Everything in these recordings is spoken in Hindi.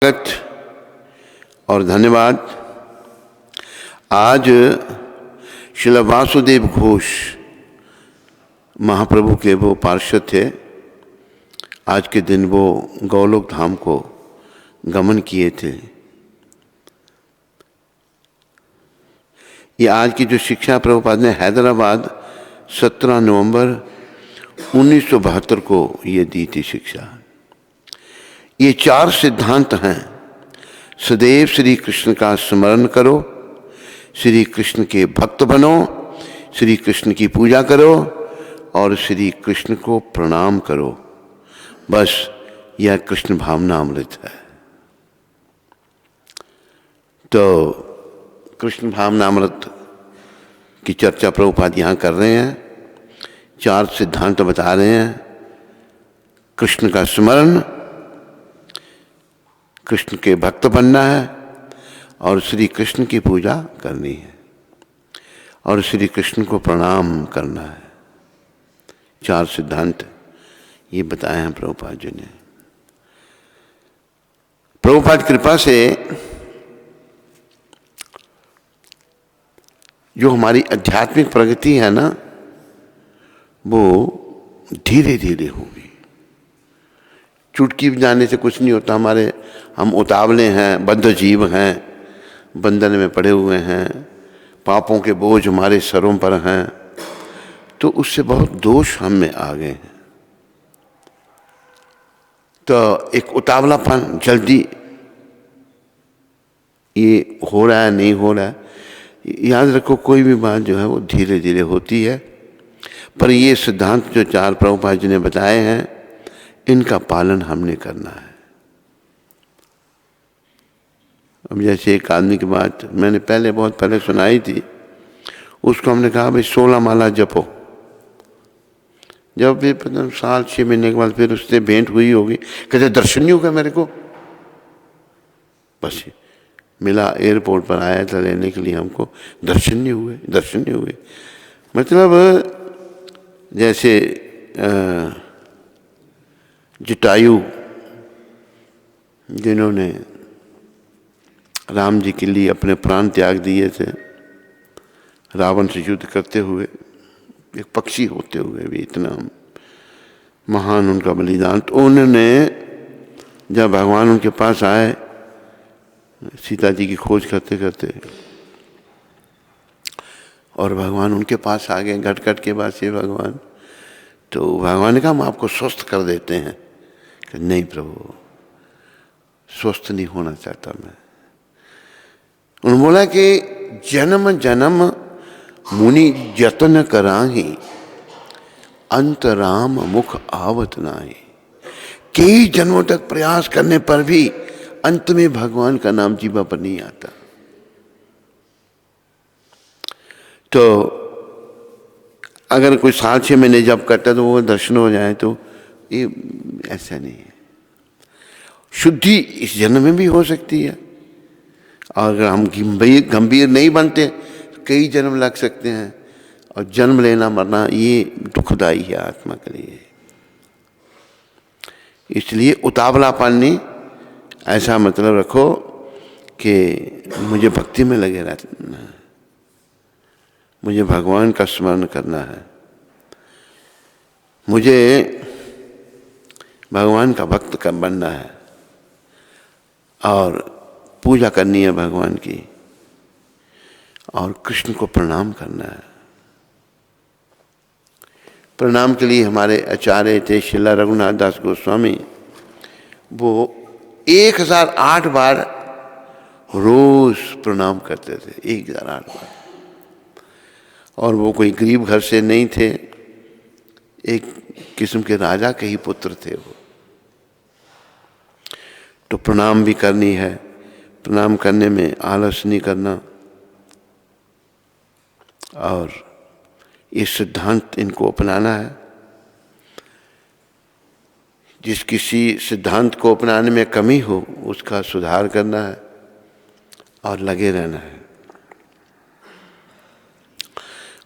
स्वागत और धन्यवाद। आज श्रील वासुदेव घोष महाप्रभु के वो पार्षद थे। आज के दिन वो गौलोक धाम को गमन किए थे। ये आज की जो शिक्षा प्रभुपाद ने हैदराबाद 17 नवंबर 1972 को ये दी थी शिक्षा। ये 4 सिद्धांत हैं। सदैव श्री कृष्ण का स्मरण करो, श्री कृष्ण के भक्त बनो, श्री कृष्ण की पूजा करो और श्री कृष्ण को प्रणाम करो। बस यह कृष्ण भावना अमृत है। तो कृष्ण भावना अमृत की चर्चा प्रभुपाद यहाँ कर रहे हैं। 4 सिद्धांत बता रहे हैं। कृष्ण का स्मरण, कृष्ण के भक्त बनना है और श्री कृष्ण की पूजा करनी है और श्री कृष्ण को प्रणाम करना है। 4 सिद्धांत ये बताए हैं प्रभुपाद जी ने। प्रभुपाद कृपा से जो हमारी आध्यात्मिक प्रगति है ना, वो धीरे धीरे होगी। चुटकी बजाने से कुछ नहीं होता। हम उतावले हैं, बद्ध जीव हैं, बंधन में पड़े हुए हैं, पापों के बोझ हमारे सरों पर हैं, तो उससे बहुत दोष हम में आ गए हैं। तो एक उतावलापन, जल्दी ये हो रहा है नहीं हो रहा है। याद रखो, कोई भी बात जो है वो धीरे धीरे होती है। पर ये सिद्धांत जो 4 प्रभुपाद जी ने बताए हैं, इनका पालन हमने करना है। अब जैसे एक आदमी की बात मैंने बहुत पहले सुनाई थी। उसको हमने कहा भाई 16 माला जपो। जब भी साल 6 महीने के बाद फिर उससे भेंट हुई होगी, कहते दर्शन नहीं होगा मेरे को। बस मिला, एयरपोर्ट पर आया था लेने के लिए हमको, दर्शन नहीं हुए। मतलब जैसे जटायु जिन्होंने राम जी के लिए अपने प्राण त्याग दिए थे, रावण से युद्ध करते हुए, एक पक्षी होते हुए भी इतना महान उनका बलिदान। तो उन्होंने जब भगवान उनके पास आए, सीता जी की खोज करते करते, और भगवान उनके पास आ गए घट के बाद से भगवान, तो भगवान ने कहा हम आपको स्वस्थ कर देते हैं। नहीं प्रभु, स्वस्थ नहीं होना चाहता मैं। उन्होंने बोला कि जन्म जन्म मुनि जतन कराही, अंत राम मुख आवत नाही। कई जन्मों तक प्रयास करने पर भी अंत में भगवान का नाम जीवा पर नहीं आता। तो अगर कोई 6 महीने जब करता तो वो दर्शन हो जाए, तो ये ऐसा नहीं है। शुद्धि इस जन्म में भी हो सकती है। और अगर हम गंभीर नहीं बनते तो कई जन्म लग सकते हैं। और जन्म लेना मरना ये दुखदाई है आत्मा के लिए। इसलिए उतावलापन नहीं, ऐसा मतलब रखो कि मुझे भक्ति में लगे रहना है, मुझे भगवान का स्मरण करना है, मुझे भगवान का भक्त बनना है और पूजा करनी है भगवान की, और कृष्ण को प्रणाम करना है। प्रणाम के लिए हमारे आचार्य थे श्रील रघुनाथ दास गोस्वामी। वो 1008 बार रोज प्रणाम करते थे, 1008 बार। और वो कोई गरीब घर से नहीं थे, एक किस्म के राजा के ही पुत्र थे वो। तो प्रणाम भी करनी है, प्रणाम करने में आलस नहीं करना। और ये सिद्धांत इनको अपनाना है। जिस किसी सिद्धांत को अपनाने में कमी हो उसका सुधार करना है और लगे रहना है।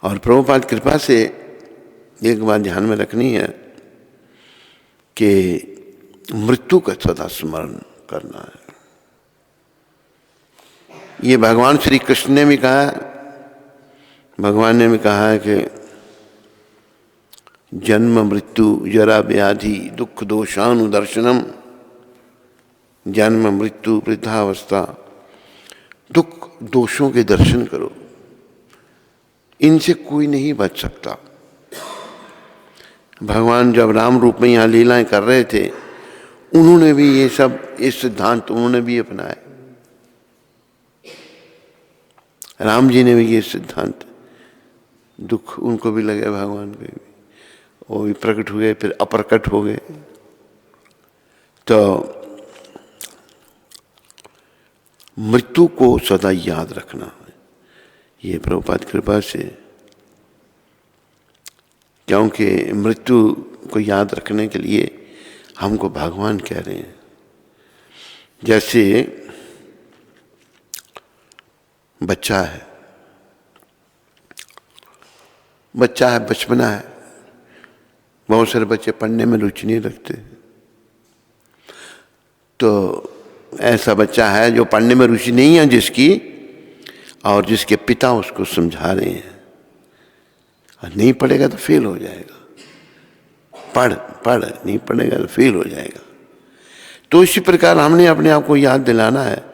और प्रभुपाद कृपा से एक बात ध्यान में रखनी है कि मृत्यु का सदा स्मरण करना है। ये भगवान श्री कृष्ण ने भी कहा, भगवान ने भी कहा है कि जन्म मृत्यु जरा व्याधि दुख दोषानुदर्शनम, जन्म मृत्यु वृद्धावस्था, दुख दोषों के दर्शन करो, इनसे कोई नहीं बच सकता। भगवान जब राम रूप में यहाँ लीलाएं कर रहे थे, उन्होंने भी ये सब, इस सिद्धांत उन्होंने भी अपनाए। राम जी ने भी ये सिद्धांत, दुख उनको भी लगे, भगवान को भी, वो भी प्रकट हुए, फिर अप्रकट हो गए। तो मृत्यु को सदा याद रखना है, ये प्रभुपाद कृपा से, क्योंकि मृत्यु को याद रखने के लिए हमको भगवान कह रहे हैं। जैसे बच्चा है, बचपना है, बहुत सारे बच्चे पढ़ने में रुचि नहीं रखते, तो ऐसा बच्चा है जो पढ़ने में रुचि नहीं है जिसकी, और जिसके पिता उसको समझा रहे हैं, और नहीं पढ़ेगा तो फेल हो जाएगा, पढ़ पढ़, नहीं पढ़ेगा तो फेल हो जाएगा। तो इसी प्रकार हमने अपने आप को याद दिलाना है,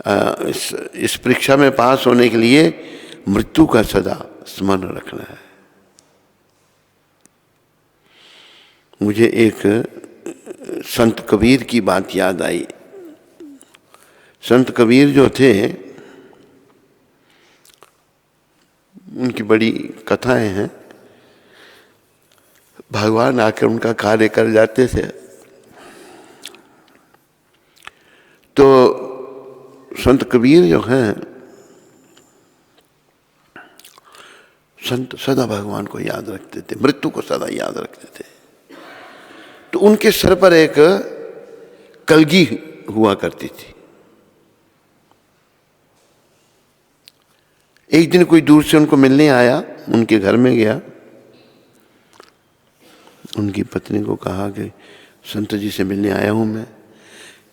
इस परीक्षा में पास होने के लिए मृत्यु का सदा स्मरण रखना है। मुझे एक संत कबीर की बात याद आई। संत कबीर जो थे, उनकी बड़ी कथाएं हैं। भगवान आकर उनका कार्य कर जाते थे। तो संत कबीर जो हैं, संत सदा भगवान को याद रखते थे, मृत्यु को सदा याद रखते थे। तो उनके सर पर एक कलगी हुआ करती थी। एक दिन कोई दूर से उनको मिलने आया, उनके घर में गया, उनकी पत्नी को कहा कि संत जी से मिलने आया हूं मैं।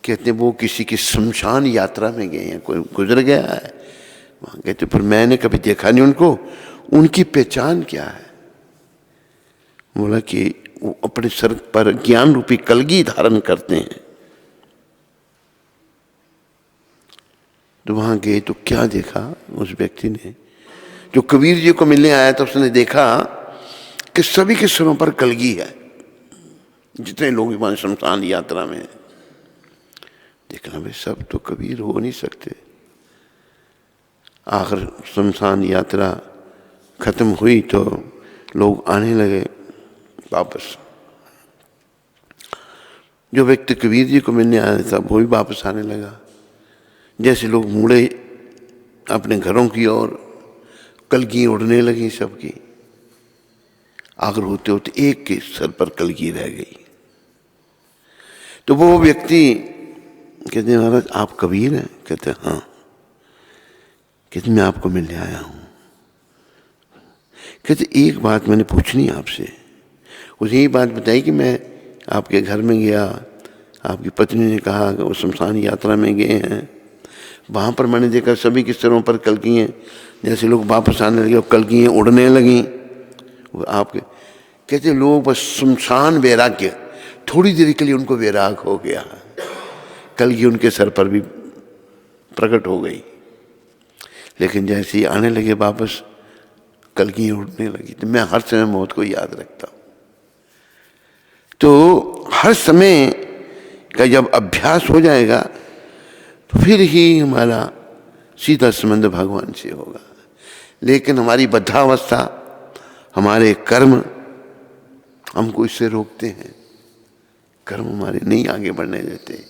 कहते वो किसी की शमशान यात्रा में गए हैं, कोई गुजर गया है वहां। कहते पर मैंने कभी देखा नहीं उनको, उनकी पहचान क्या है? बोला कि वो अपने सर पर ज्ञान रूपी कलगी धारण करते हैं। तो वहां गए तो क्या देखा उस व्यक्ति ने, जो कबीर जी को मिलने आया था, उसने देखा कि सभी के सिरों पर कलगी है, जितने लोग वहां शमशान यात्रा में। देखना भाई सब तो कबीर हो नहीं सकते। आखिर शमशान यात्रा खत्म हुई तो लोग आने लगे वापस। जो व्यक्ति कबीर जी को मिलने आया था वो भी वापस आने लगा। जैसे लोग मुड़े अपने घरों की ओर, कलगी उड़ने लगी सबकी। आखिर होते होते एक के सर पर कलगी रह गई। तो वो व्यक्ति कहते हैं महाराज आप कबीर हैं? कहते हैं हाँ। कहते मैं आपको मिलने आया हूं। कहते एक बात मैंने पूछनी आपसे। उसे यही बात बताई कि मैं आपके घर में गया, आपकी पत्नी ने कहा कि वो शमशान यात्रा में गए हैं, वहां पर मैंने देखा सभी के सिरों पर कलगियाँ, जैसे लोग वापस आने लगे और कलगियाँ उड़ने लगी। आपके कहते लोग बस शमशान वैराग्य, थोड़ी देर के लिए उनको वैराग हो गया, कलगी उनके सर पर भी प्रकट हो गई। लेकिन जैसे ही आने लगे वापस, कलगी उड़ने लगी। तो मैं हर समय मौत को याद रखता हूं। तो हर समय का जब अभ्यास हो जाएगा तो फिर ही हमारा सीधा संबंध भगवान से होगा। लेकिन हमारी बद्धावस्था, हमारे कर्म हमको इससे रोकते हैं। कर्म हमारे नहीं आगे बढ़ने देते।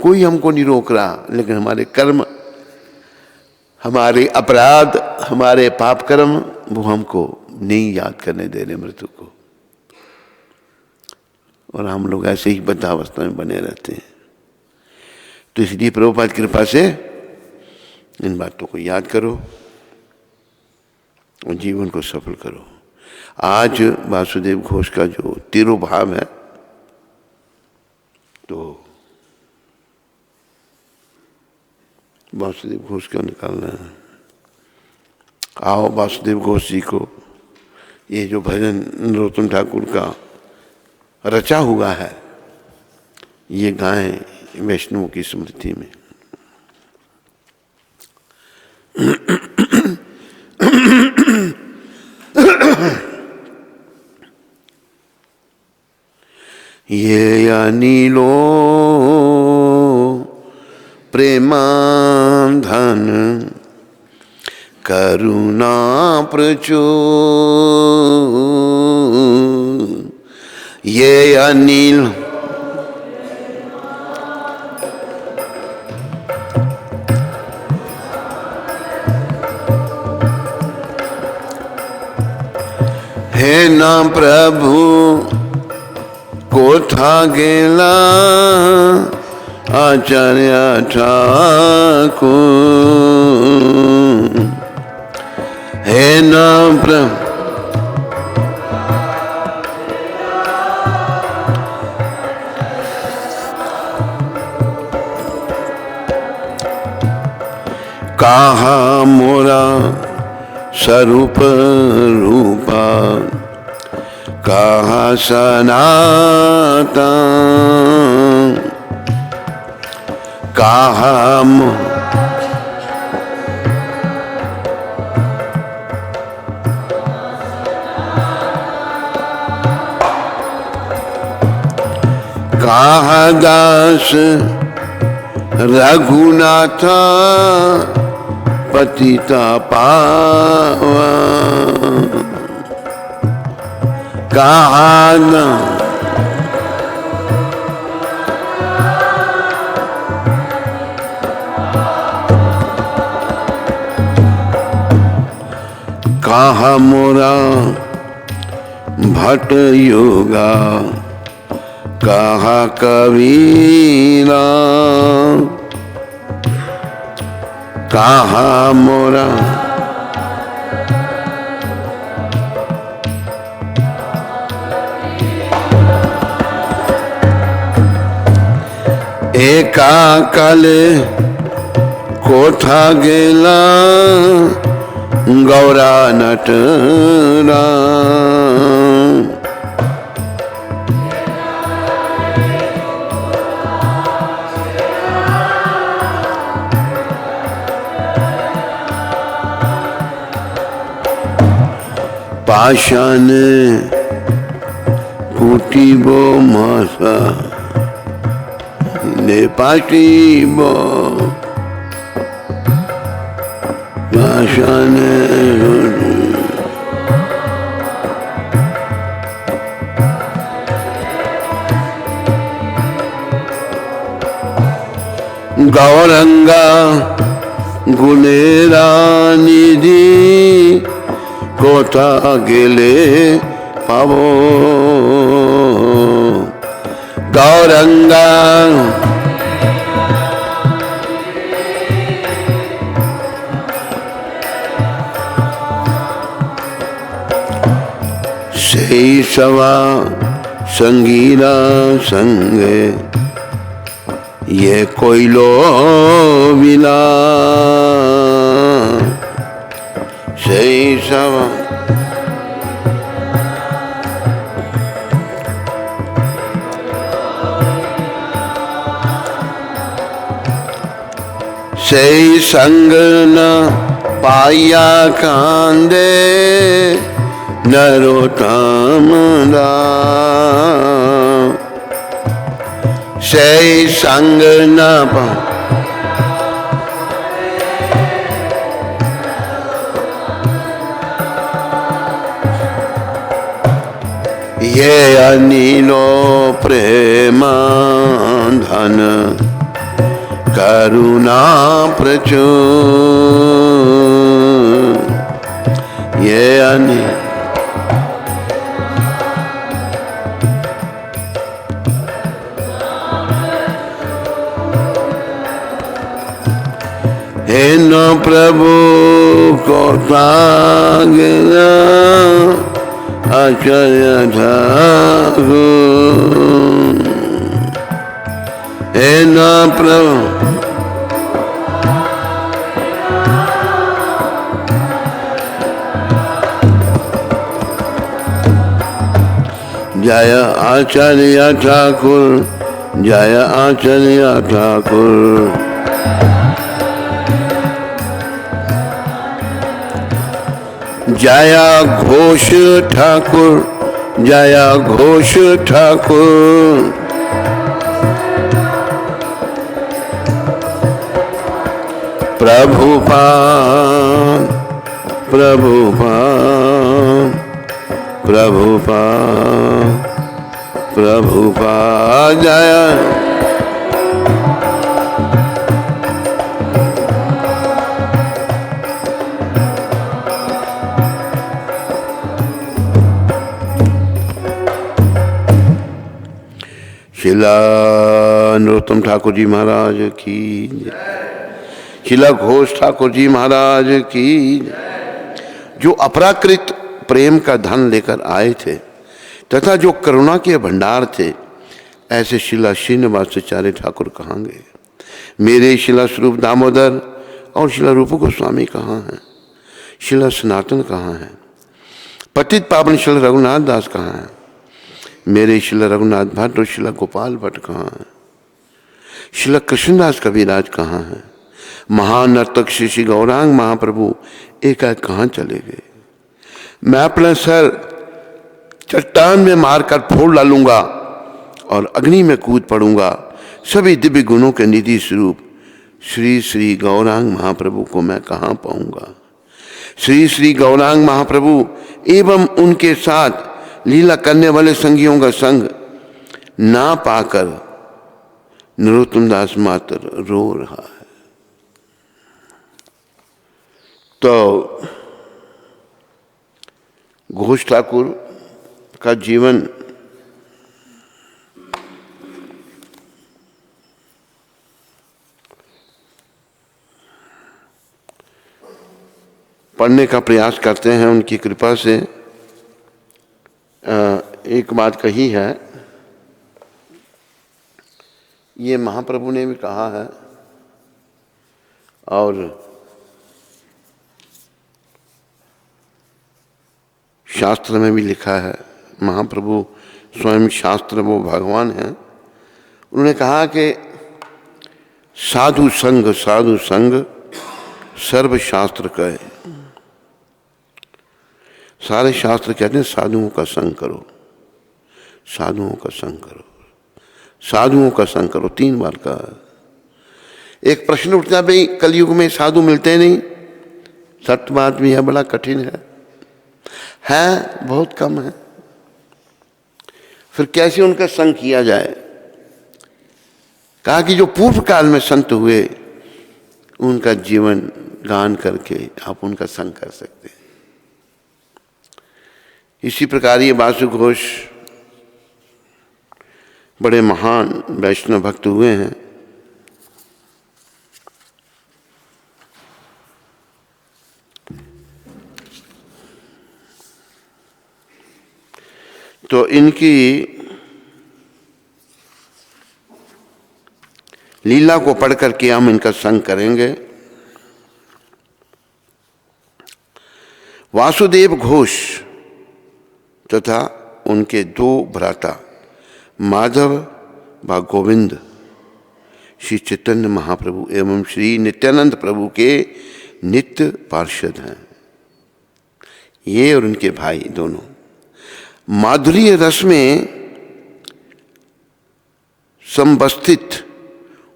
कोई हमको नहीं रोक रहा, लेकिन हमारे कर्म, हमारे अपराध, हमारे पाप कर्म वो हमको नहीं याद करने दे रहे मृत्यु को। और हम लोग ऐसे ही बद्धावस्था में बने रहते हैं। तो इसलिए प्रभुपाद कृपा से इन बातों को याद करो और जीवन को सफल करो। आज वासुदेव घोष का जो तिरुभाव है, तो वासुदेव घोष को निकालना है। आओ वासुदेव घोष जी को ये जो भजन नरोत्तम ठाकुर का रचा हुआ है ये गाएं वैष्णव की स्मृति में। ये अनिलो प्रेमांधन करुणा प्रचुर, ये अनिल हे ना प्रभु कोठा गेला आचार्य ठाकुर, हे ना प्रभु कहा मोरा स्वरूप रूपा, कहा सनातन, कहा कहा दास रघुनाथ पतिता पावन, कहा कहा मोरा भट योगा, कहा कबीरा, कहा मोरा एका कल कोठा गेला गौरा नटरा, पाषाण कुटिबो मासा ने पाटिबो पाषाण गौरंगा गुलेरा निधि कोठा गेले पावो, गौरंगा से सवा संगीरा संगे ये कोयलो विला, से सवा से संग न पाया कांदे नरोत्तम दास, से संग न पा ये अनिलो प्रेमांधन करुणा प्रचुर, ये अनिल हे न प्रभु कोठा गेला आचार्य ठाकुर, हे न प्रभु जय आचार्य ठाकुर, जय आचार्य ठाकुर। जय घोष ठाकुर, जय घोष ठाकुर। प्रभुपाद, प्रभुपाद, प्रभुपाद, प्रभुपाद। जय शिला नरोत्तम ठाकुर जी महाराज की, शिला घोष ठाकुर जी महाराज की। जो अपराकृत प्रेम का धन लेकर आए थे तथा जो करुणा के भंडार थे, ऐसे शिला श्रीनिवासाचार्य ठाकुर कहाँ गए? मेरे शिला स्वरूप दामोदर और शिला रूप गोस्वामी कहाँ हैं? शिला सनातन कहाँ हैं? पतित पावन शिला रघुनाथ दास कहाँ हैं? मेरे शिला रघुनाथ भट्ट और शिला गोपाल भट्ट कहाँ हैं? शिला कृष्णदास कविराज कहाँ हैं? महान नर्तक श्री श्री गौरांग महाप्रभु एकाएक कहाँ चले गए? मैं अपना सर चट्टान में मारकर फोड़ डालूंगा और अग्नि में कूद पड़ूंगा। सभी दिव्य गुणों के निधि स्वरूप श्री श्री गौरांग महाप्रभु को मैं कहाँ पाऊंगा? श्री श्री गौरांग महाप्रभु एवं उनके साथ लीला करने वाले संगियों का संग ना पाकर नरोत्तम दास मात्र रो रहा है। तो घोष ठाकुर का जीवन पढ़ने का प्रयास करते हैं। उनकी कृपा से एक बात कही है, ये महाप्रभु ने भी कहा है और शास्त्र में भी लिखा है। महाप्रभु स्वयं शास्त्र, वो भगवान हैं। उन्होंने कहा कि साधु संग सर्व शास्त्र कहे। सारे शास्त्र कहते हैं साधुओं का संग करो, साधुओं का संग करो, साधुओं का संग करो। 3 बार कहा। एक प्रश्न उठता है, भाई कलयुग में साधु मिलते नहीं? सत्य बात भी है, बड़ा कठिन है बहुत कम है। फिर कैसे उनका संग किया जाए? कहा कि जो पूर्व काल में संत हुए उनका जीवन गान करके आप उनका संग कर सकते हैं। इसी प्रकार ये वासु घोष बड़े महान वैष्णव भक्त हुए हैं। तो इनकी लीला को पढ़ करके हम इनका संग करेंगे। वासुदेव घोष तथा उनके 2 भ्राता माधव व गोविंद श्री चैतन्य महाप्रभु एवं श्री नित्यानंद प्रभु के नित्य पार्षद हैं। ये और उनके भाई दोनों माधुर्य रस में संवस्थित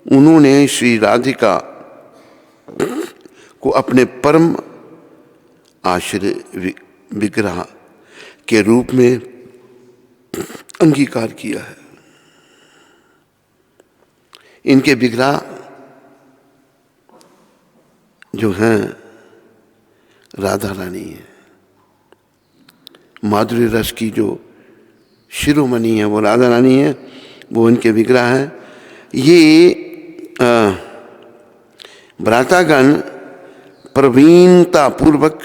उन्होंने श्री राधिका को अपने परम आश्रय विग्रह के रूप में अंगीकार किया है। इनके विग्रह जो हैं राधा रानी है। माधुर्य रस की जो शिरोमणि है वो राधा रानी है, वो इनके विग्रह हैं। ये भ्रातागण प्रवीणता पूर्वक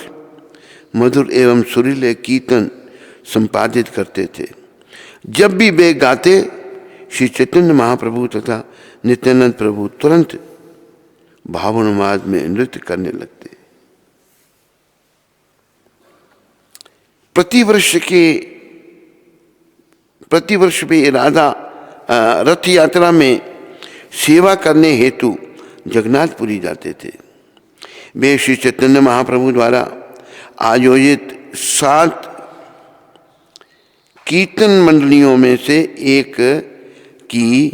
मधुर एवं सुरीले कीर्तन संपादित करते थे। जब भी वे गाते श्री चैतन्य महाप्रभु तथा नित्यानंद प्रभु तुरंत भावोन्माद में नृत्य करने लगते। प्रतिवर्ष के प्रतिवर्ष वे राधा रथ यात्रा में सेवा करने हेतु जगन्नाथपुरी जाते थे। वे श्री चैतन्य महाप्रभु द्वारा आयोजित 7 कीर्तन मंडलियों में से एक की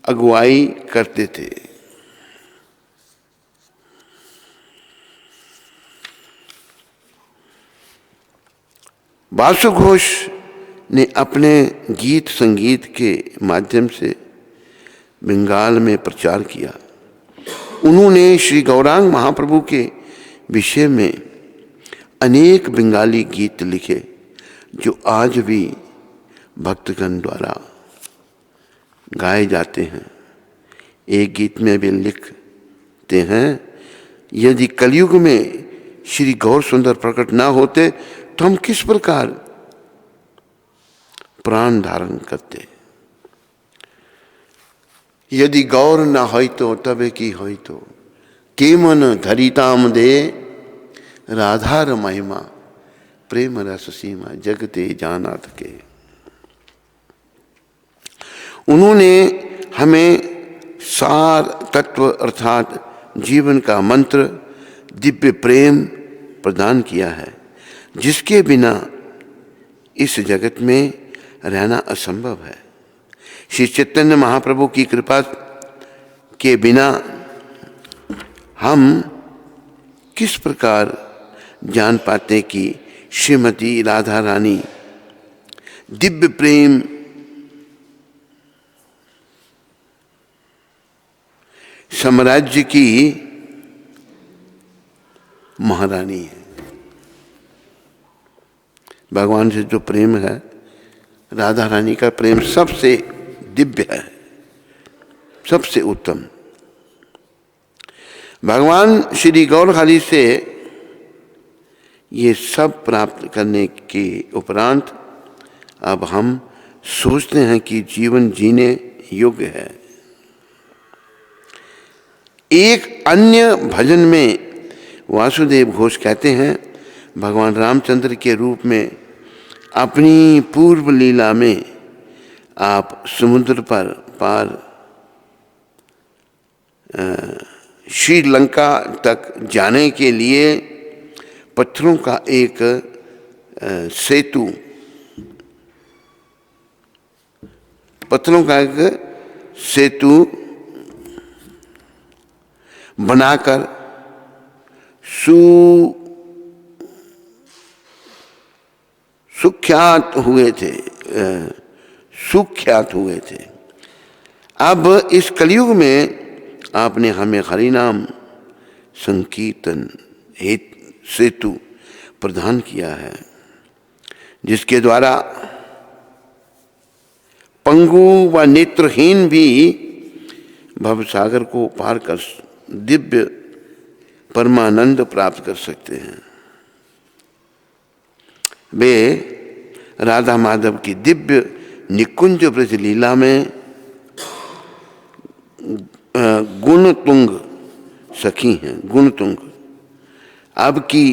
अगुवाई करते थे। वासु घोष ने अपने गीत संगीत के माध्यम से बंगाल में प्रचार किया। उन्होंने श्री गौरांग महाप्रभु के विषय में अनेक बंगाली गीत लिखे जो आज भी भक्तगण द्वारा गाए जाते हैं। एक गीत में वे लिखते हैं, यदि कलयुग में श्री गौर सुंदर प्रकट ना होते तो हम किस प्रकार प्राण धारण करते। यदि गौर न होई तो तबे की होई तो, के मन धरिताम दे राधार महिमा, प्रेम रस सीमा जगते जानात के। उन्होंने हमें सार तत्व अर्थात जीवन का मंत्र दिव्य प्रेम प्रदान किया है, जिसके बिना इस जगत में रहना असंभव है। श्री चैतन्य महाप्रभु की कृपा के बिना हम किस प्रकार जान पाते कि श्रीमती राधा रानी दिव्य प्रेम साम्राज्य की महारानी है। भगवान से जो प्रेम है, राधा रानी का प्रेम सबसे दिव्य है, सबसे उत्तम। भगवान श्री गौरहरि से ये सब प्राप्त करने के उपरांत अब हम सोचते हैं कि जीवन जीने योग्य है। एक अन्य भजन में वासुदेव घोष कहते हैं, भगवान रामचंद्र के रूप में अपनी पूर्व लीला में आप समुद्र पर पार श्रीलंका तक जाने के लिए पत्थरों का एक सेतु बनाकर सुख्यात हुए थे। अब इस कलयुग में आपने हमें हरि नाम संकीर्तन सेतु प्रदान किया है, जिसके द्वारा पंगु व नेत्रहीन भी भवसागर को पार कर दिव्य परमानंद प्राप्त कर सकते हैं। वे राधा माधव की दिव्य निकुंज ब्रज लीला में गुणतुंग सखी हैं। गुणतुंग अब की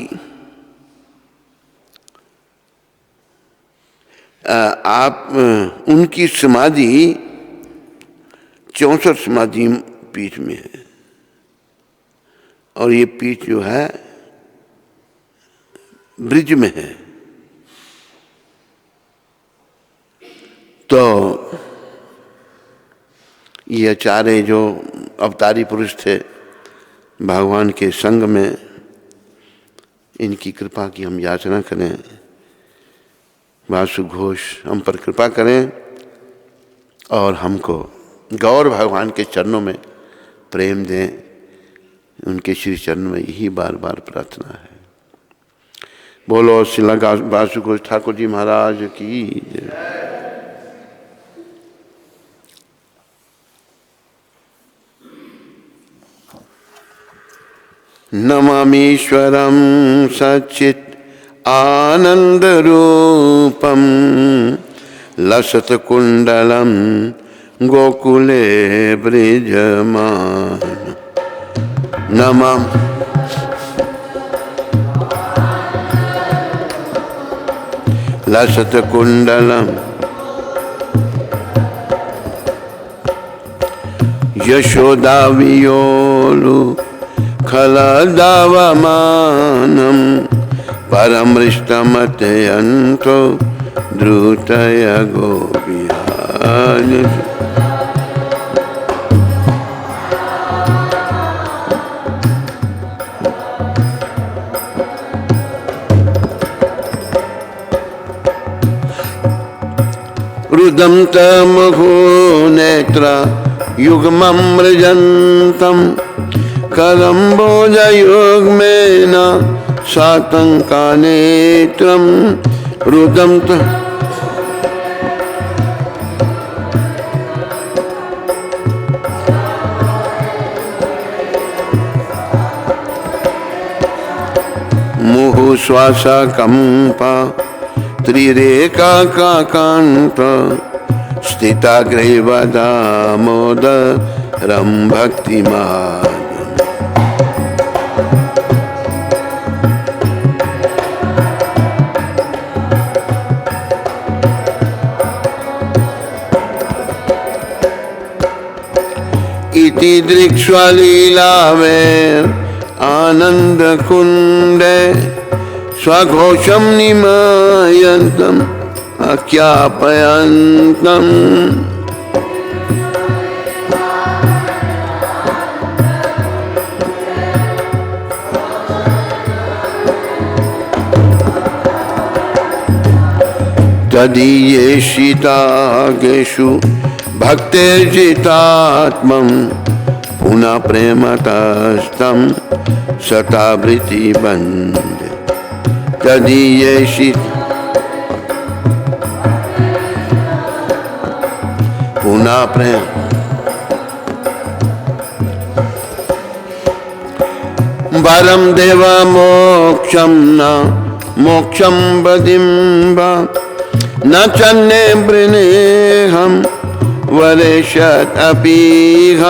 आप उनकी समाधि 64 समाधि पीठ में है, और ये पीठ जो है ब्रिज में है। तो ये आचार्य जो अवतारी पुरुष थे भगवान के संग में, इनकी कृपा की हम याचना करें। वासु घोष हम पर कृपा करें और हमको गौर भगवान के चरणों में प्रेम दें। उनके श्री चरण में यही बार बार प्रार्थना है। बोलो श्री वासु घोष ठाकुर जी महाराज की जय। नमामीश्वरं सच्चित् आनन्दरूपं लसत्कुण्डलं गोकुले ब्रजमान। नमः लसत्कुण्डलं यशोदावियोलु खलदावमानं परमृष्टमतयन्तो द्रुतय गोपिया। रुदं तमहो नेत्रा युग्मं मृजन्तं कलम्बोजयुग्मेन सातङ्कानेत्रं रुदं मुहुश्वासकम्पा त्रिरेकाकान्त स्थिताग्रैवदामोदरं भक्तिमान्। इति दृक्ष्वा लीलावेर आनन्दकुण्डे स्वघोषं निमयन्तम् आख्यापयन्तम्। तदीयेषितागेषु भक्तेर्जितात्मं पुनः प्रेमतस्तं शतावृत्ति बन्धे। तदीयेषि पुनः प्रेम वरं देव मोक्षं न मोक्षं बदिम्बा न चन्ने वृणेहं वरेशत् अपीह।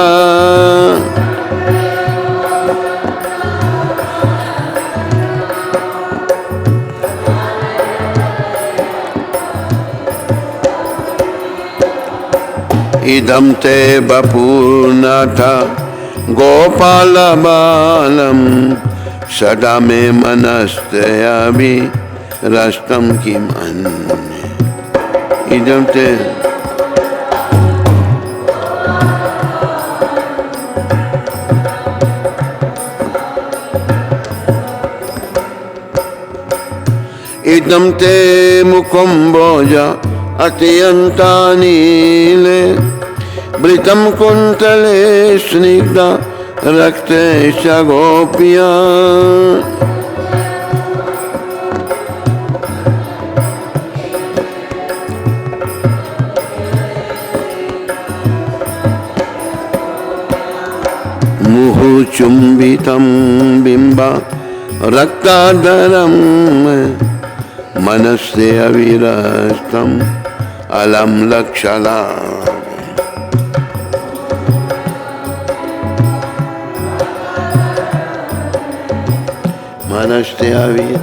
इदं ते वपुर्नाथ गोपाल बालं सदा मे मनस्ते अभिरस्तं किम् अन्ये। इदं ते इदं ते मुकुम्भोज अत्यन्तानीले वृतं कुन्तले स्निग्धा रक्ते च गोप्या। मुहुचुम्बितं बिम्बा रक्ताधरं मनस्ते अविरस्तं अलम लक्षला। मनस्ते अविर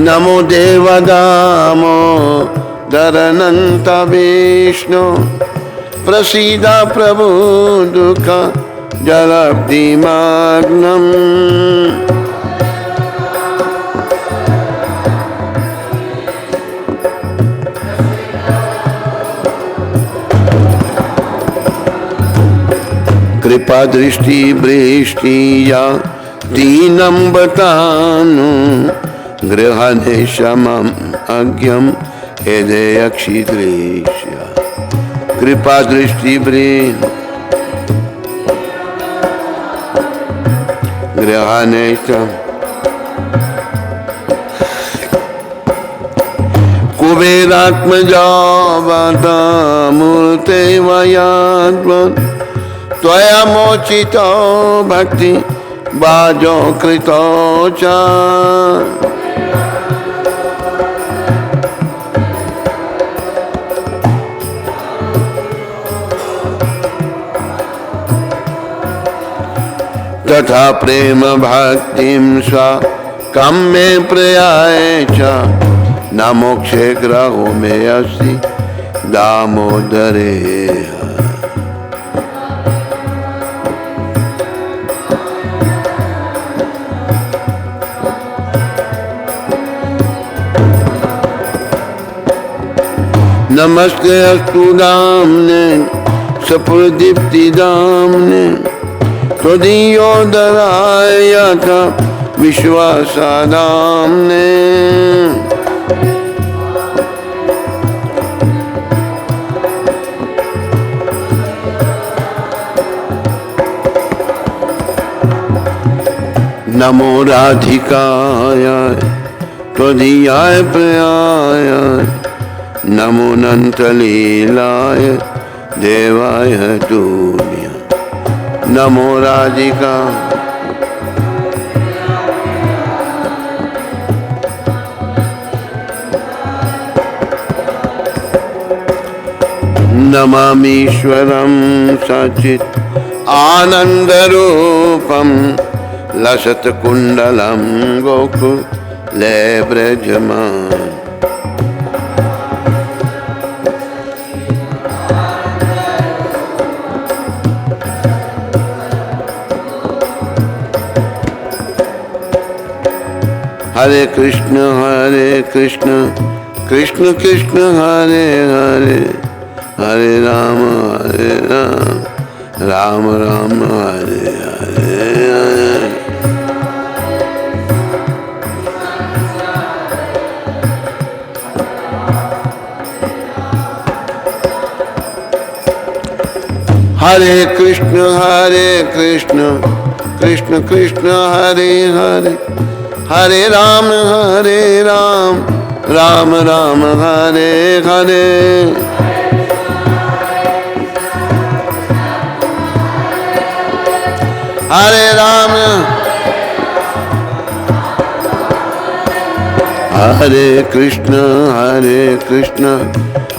नमो देवदामो दरनंत विष्णु प्रसीद प्रभु दुख जलब्धिमग्नम्। कृपा दृष्टि वृष्टि या दीनं बतानु गृहने शमम् अज्ञं हृदयक्षिदृश्य। कृपा दृष्टि वृष्टि गृहने कुबेरात्मजा मूर्ते वयाद्वन् त्वया मोचितो भक्ति बाजो कृतो च। तथा प्रेम भक्तिं स्वा काम्ये प्रयाय च न मोक्षे ग्रहो मे अस्ति दामोदरे नमस्ते अस्तु दामने सपुरदीप्ति दामने त्वदीयोदराय था विश्वासादामने नमो राधिकाय त्वदीयाय प्रियाय नमो नंतलीलाय देवाय तुभ्यं नमो राधिका नमामीश्वरं सचित् आनन्दरूपं लसत्कुण्डलं गोकुले व्रजमान् हरे कृष्ण कृष्ण कृष्ण हरे हरे हरे राम राम राम हरे हरे हरे कृष्ण कृष्ण कृष्ण हरे हरे हरे राम राम राम हरे हरे हरे राम हरे कृष्ण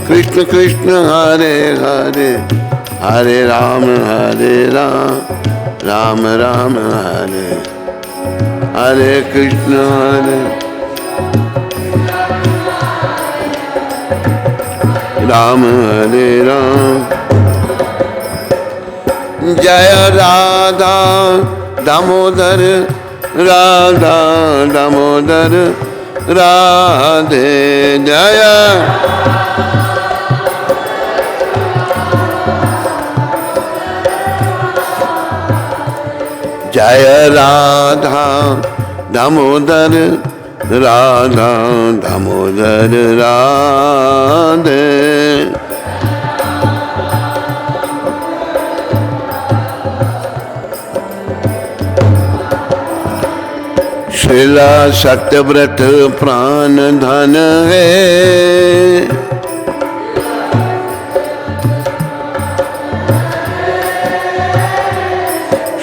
कृष्ण कृष्ण हरे हरे हरे राम राम राम हरे हरे कृष्ण राम हरे राम जय राधा दामोदर राधा दामोदर राधे जय जय राधा दामोदर राधा दामोदर राधे श्रीला सत्यव्रत प्राण धन है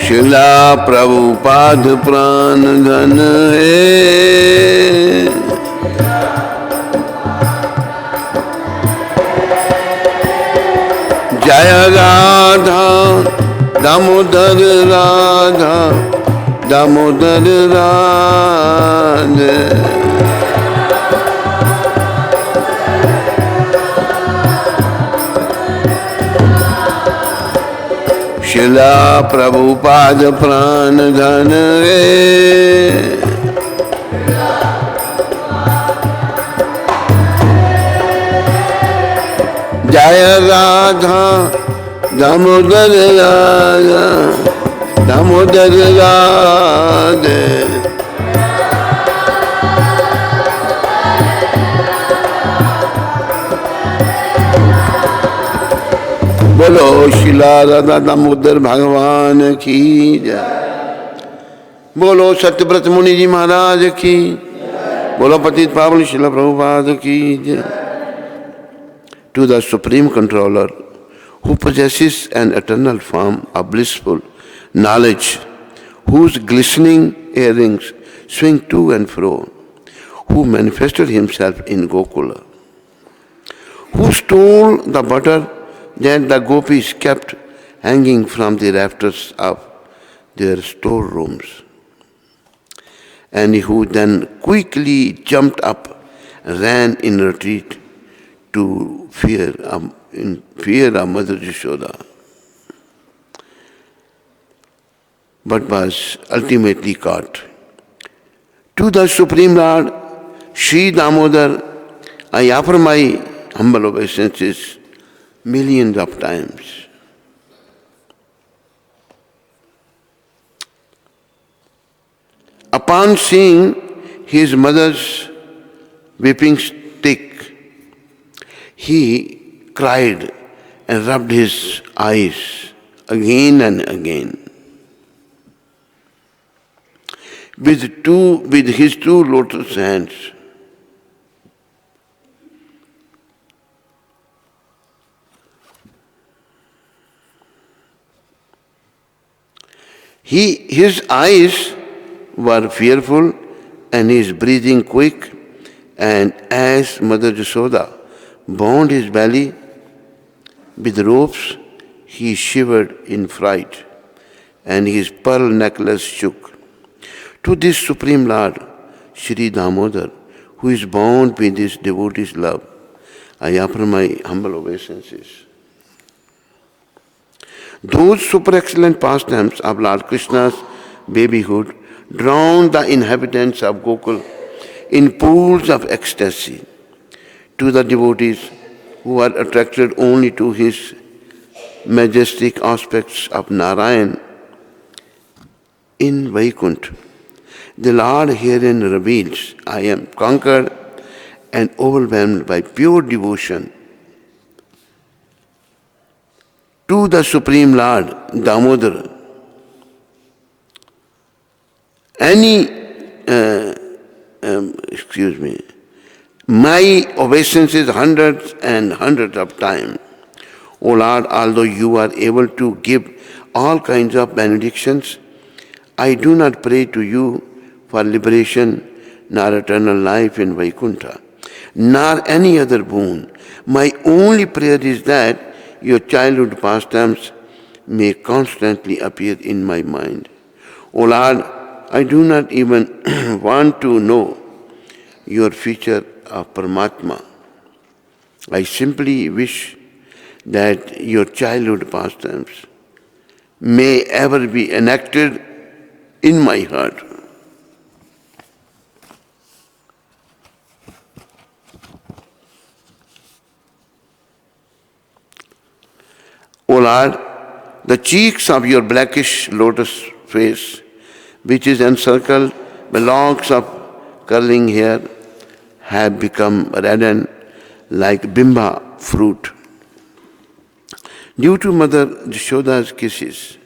शिला प्रभुपाद प्राण धन है जय राधा दामोदर राधा दामोदर राधे शिला प्रभुपाद प्राण धन रे जय राधा दामोदर राधा दामोदर राधे बोलो शिला राधा दामोदर भगवान की जय। बोलो सत्यव्रत मुनि जी महाराज की। बोलो पतित पावन शिला प्रभुपाद की जय। To the Supreme Controller, who possesses an eternal form of blissful knowledge, whose glistening earrings swing to and fro, who manifested himself in Gokula, who stole the butter that the gopis kept hanging from the rafters of their storerooms, and who then quickly jumped up and ran in retreat to fear, in fear of Mother Yashoda, but was ultimately caught. To the Supreme Lord, Sri Damodar, I offer my humble obeisances millions of times. Upon seeing his mother's whipping stick, he cried and rubbed his eyes again and again. With his two lotus hands, his eyes were fearful and his breathing quick, and as Mother Yashoda bound his belly with ropes, he shivered in fright, and his pearl necklace shook. To this Supreme Lord, Sri Damodar, who is bound with his devotee's love, I offer my humble obeisances. Those super excellent pastimes of Lord Krishna's babyhood drowned the inhabitants of Gokul in pools of ecstasy. To the devotees who are attracted only to his majestic aspects of Narayan in Vaikuntha, the Lord herein reveals, I am conquered and overwhelmed by pure devotion to the Supreme Lord Damodar. My obeisances hundreds and hundreds of times. O Lord, although you are able to give all kinds of benedictions, I do not pray to you for liberation, nor eternal life in Vaikuntha, nor any other boon. My only prayer is that your childhood pastimes may constantly appear in my mind. O Lord, I do not even want to know your feature of Paramatma. I simply wish that your childhood pastimes may ever be enacted in my heart. O Lord, the cheeks of your blackish lotus face, which is encircled by locks of curling hair, have become reddened like bimba fruit due to Mother Yashoda's kisses.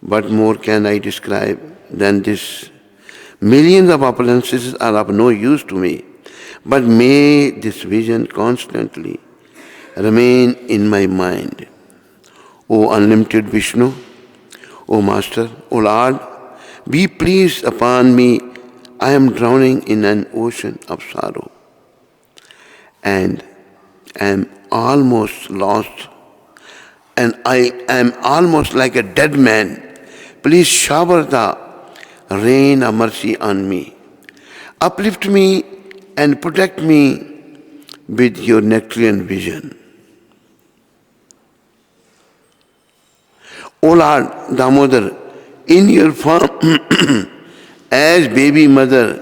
What more can I describe than this? Millions of opulences are of no use to me, but may this vision constantly remain in my mind. O unlimited Vishnu, O Master, O Lord, be pleased upon me. I am drowning in an ocean of sorrow and am almost lost, and I am almost like a dead man. Please shower the rain of mercy on me. Uplift me and protect me with your nectarian vision. O Lord Damodar, in your form as baby mother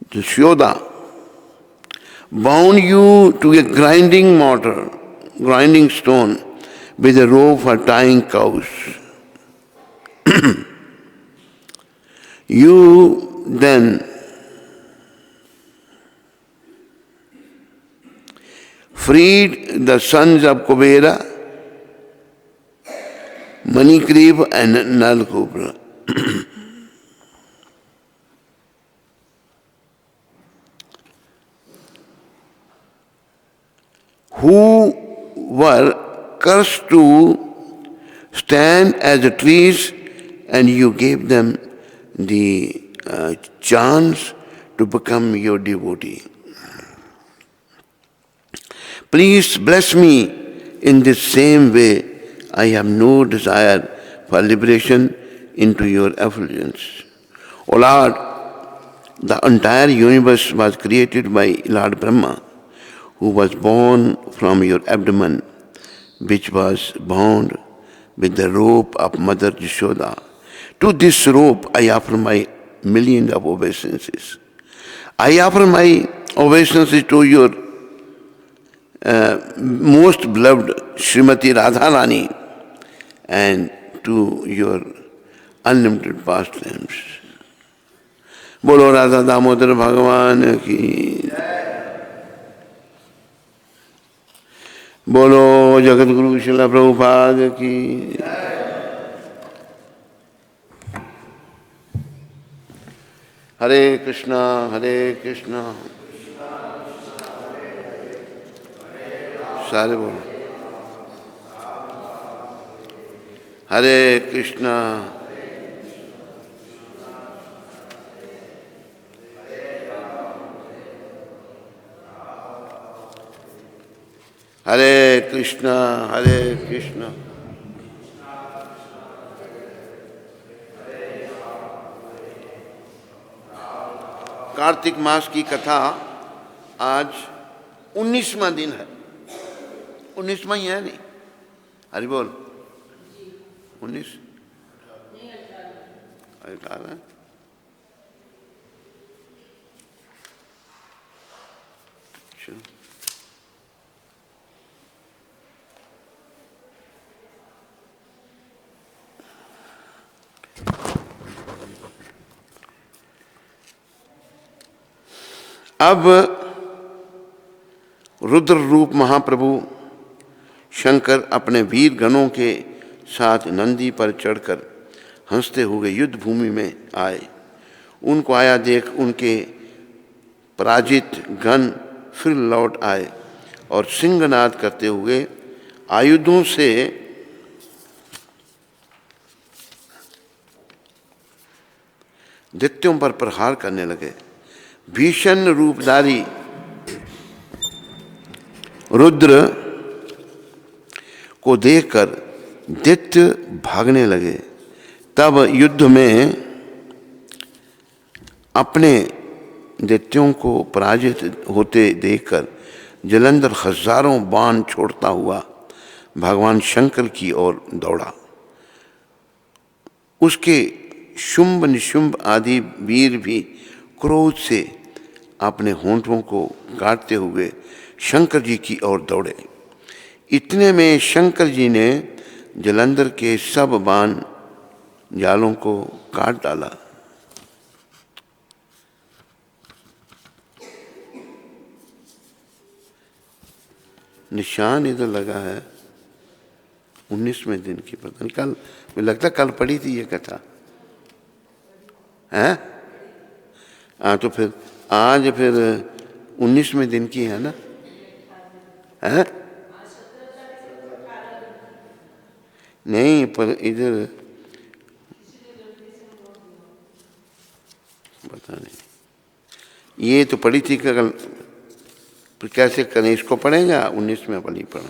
Yashoda, bound you to a grinding stone with a rope for tying cows. You then freed the sons of Kubera, Manikriva and Nalakopra. Who were cursed to stand as the trees, and you gave them the chance to become your devotee. Please bless me in this same way. I have no desire for liberation into your effulgence. O Lord, the entire universe was created by Lord Brahma, who was born from your abdomen, which was bound with the rope of Mother Yashoda. To this rope I offer my million of obeisances. I offer my obeisances to your most beloved Srimati Radharani and to your unlimited pastimes. बोलो राधा दामोदर भगवान की, बोलो जगत गुरु शिला प्रभुपाद की। हरे कृष्णा सारे बोलो, हरे कृष्णा हरे कृष्णा कार्तिक मास की कथा आज 19वां दिन है। 19वां ही है नहीं? हरि बोल। 19 18 अब रुद्र रूप महाप्रभु शंकर अपने वीर गणों के साथ नंदी पर चढ़कर हंसते हुए युद्ध भूमि में आए। उनको आया देख उनके पराजित गण फिर लौट आए और सिंहनाद करते हुए आयुधों से दैत्यों पर प्रहार करने लगे। भीषण रूपधारी रुद्र को देखकर दैत्य भागने लगे। तब युद्ध में अपने दैत्यों को पराजित होते देखकर जलंधर हजारों बाण छोड़ता हुआ भगवान शंकर की ओर दौड़ा। उसके शुंभ निशुंभ आदि वीर भी क्रोध से अपने होंठों को काटते हुए शंकर जी की ओर दौड़े। इतने में शंकर जी ने जलंधर के सब बाण जालों को काट डाला। निशान इधर लगा है 19वें दिन की, पता नहीं कल, मुझे लगता कल पढ़ी थी ये कथा है। हाँ तो फिर आज फिर 19वें दिन की है ना? है नहीं, पर इधर पता नहीं, ये तो पढ़ी थी कल। तो कैसे करें, इसको पढ़ेगा 19वें पढ़ी पढ़,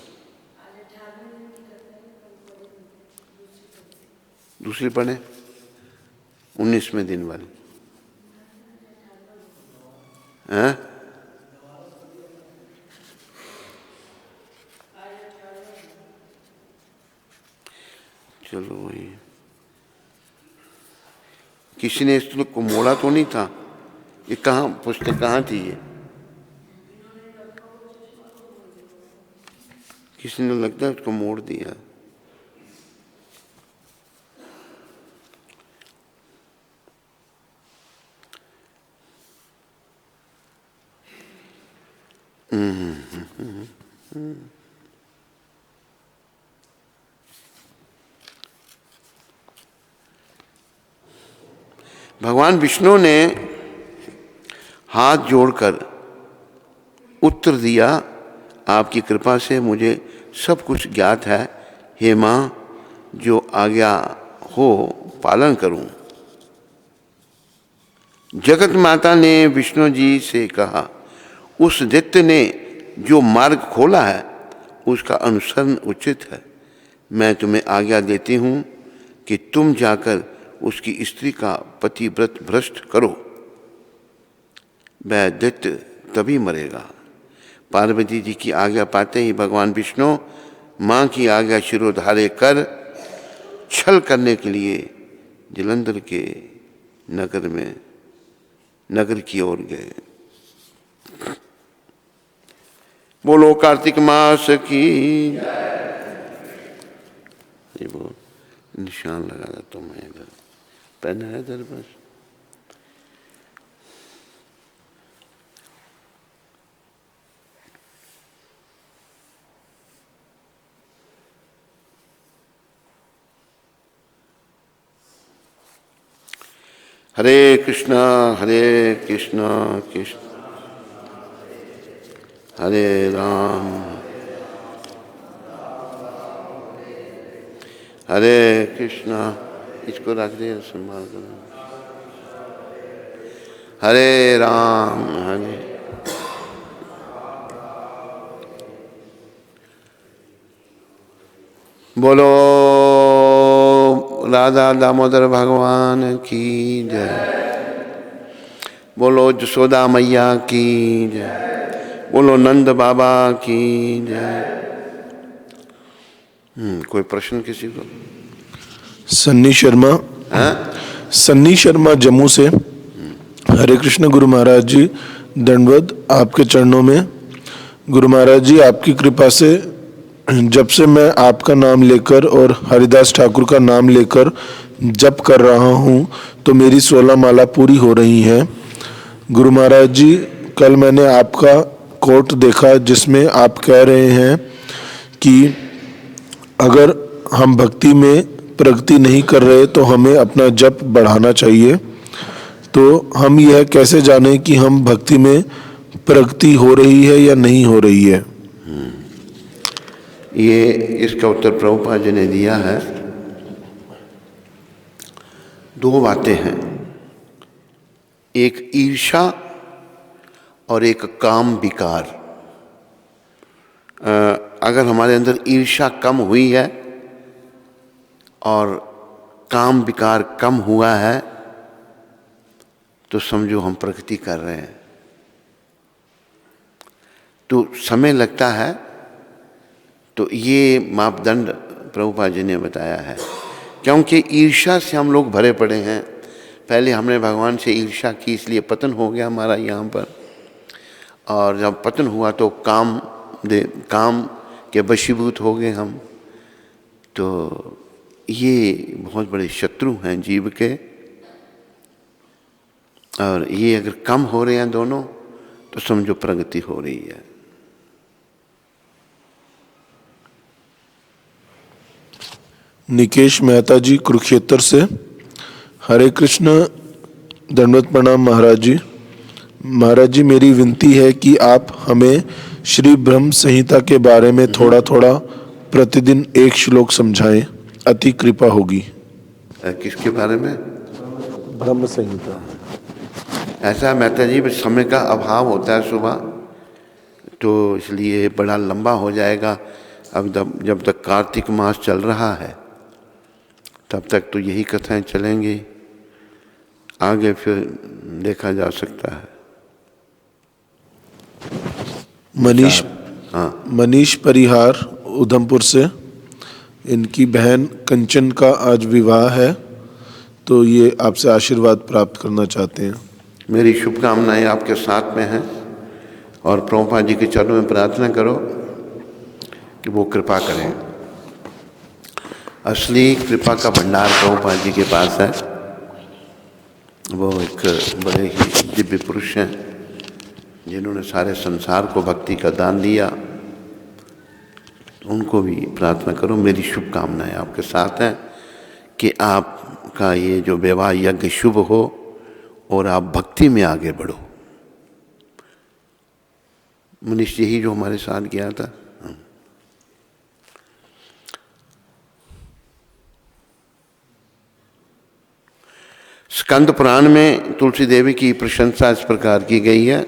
दूसरी पढ़े 19वें दिन वाली। हैं चलो वही, किसी ने इस श्लोक को मोड़ा तो नहीं था? ये कहाँ पुस्तक कहाँ थी? ये किसी ने लगता है उसको मोड़ दिया। भगवान विष्णु ने हाथ जोड़कर उत्तर दिया, आपकी कृपा से मुझे सब कुछ ज्ञात है। हे माँ, जो आज्ञा हो पालन करूं। जगत माता ने विष्णु जी से कहा, उस दैत्य ने जो मार्ग खोला है उसका अनुसरण उचित है। मैं तुम्हें आज्ञा देती हूँ कि तुम जाकर उसकी स्त्री का पतिव्रत भ्रष्ट करो। वह दैत्य तभी मरेगा, पार्वती जी की आज्ञा पाते ही भगवान विष्णु माँ की आज्ञा शिरोधार्य कर छल करने के लिए जलंधर के नगर की ओर गए। बोलो कार्तिक मास की। ये वो निशान लगा था तो मैं इधर पहना है इधर बस। हरे कृष्णा कृष्ण हरे राम हरे कृष्णा। इसको रख दे संभाल कर। हरे राम हरे। बोलो राधा दामोदर भगवान की जय। बोलो जसोदा मैया की जय। बोलो नंद बाबा की जय। कोई प्रश्न किसी को? सन्नी शर्मा। सन्नी शर्मा जम्मू से। हरे कृष्ण गुरु महाराज जी, दंडवत आपके चरणों में। गुरु महाराज जी, आपकी कृपा से जब से मैं आपका नाम लेकर और हरिदास ठाकुर का नाम लेकर जप कर रहा हूँ तो मेरी 16 माला पूरी हो रही हैं। गुरु महाराज जी, कल मैंने आपका कोट देखा जिसमें आप कह रहे हैं कि अगर हम भक्ति में प्रगति नहीं कर रहे तो हमें अपना जप बढ़ाना चाहिए। तो हम यह कैसे जानें कि हम भक्ति में प्रगति हो रही है या नहीं हो रही है? ये इसका उत्तर प्रभुपाद जी ने दिया है। दो बातें हैं, एक ईर्ष्या और एक काम विकार। अगर हमारे अंदर ईर्ष्या कम हुई है और काम विकार कम हुआ है तो समझो हम प्रगति कर रहे हैं। तो समय लगता है। तो ये मापदंड प्रभुपाद जी ने बताया है, क्योंकि ईर्ष्या से हम लोग भरे पड़े हैं। पहले हमने भगवान से ईर्ष्या की, इसलिए पतन हो गया हमारा यहाँ पर। और जब पतन हुआ तो काम के वशीभूत हो गए हम। तो ये बहुत बड़े शत्रु हैं जीव के। और ये अगर कम हो रहे हैं दोनों तो समझो प्रगति हो रही है। निकेश मेहता जी कुरुक्षेत्र से। हरे कृष्ण, दंडवत प्रणाम महाराज जी। महाराज जी, मेरी विनती है कि आप हमें श्री ब्रह्म संहिता के बारे में थोड़ा थोड़ा प्रतिदिन एक श्लोक समझाएं, अति कृपा होगी। किसके बारे में? ब्रह्म संहिता। ऐसा मेहता जी, समय का अभाव होता है सुबह, तो इसलिए बड़ा लंबा हो जाएगा। अब जब तक कार्तिक मास चल रहा है तब तक तो यही कथाएं चलेंगी, आगे फिर देखा जा सकता है। मनीष परिहार उधमपुर से। इनकी बहन कंचन का आज विवाह है, तो ये आपसे आशीर्वाद प्राप्त करना चाहते हैं। मेरी शुभकामनाएं आपके साथ में हैं और प्रभुपाद जी के चरणों में प्रार्थना करो कि वो कृपा करें। असली कृपा का भंडार प्रभुपाद जी के पास है। वो एक बड़े ही दिव्य पुरुष हैं जिन्होंने सारे संसार को भक्ति का दान दिया। उनको भी प्रार्थना करो। मेरी शुभकामनाएं आपके साथ हैं कि आपका ये जो विवाह यज्ञ शुभ हो और आप भक्ति में आगे बढ़ो। मनीष यही जो हमारे साथ गया था। स्कंद पुराण में तुलसी देवी की प्रशंसा इस प्रकार की गई है।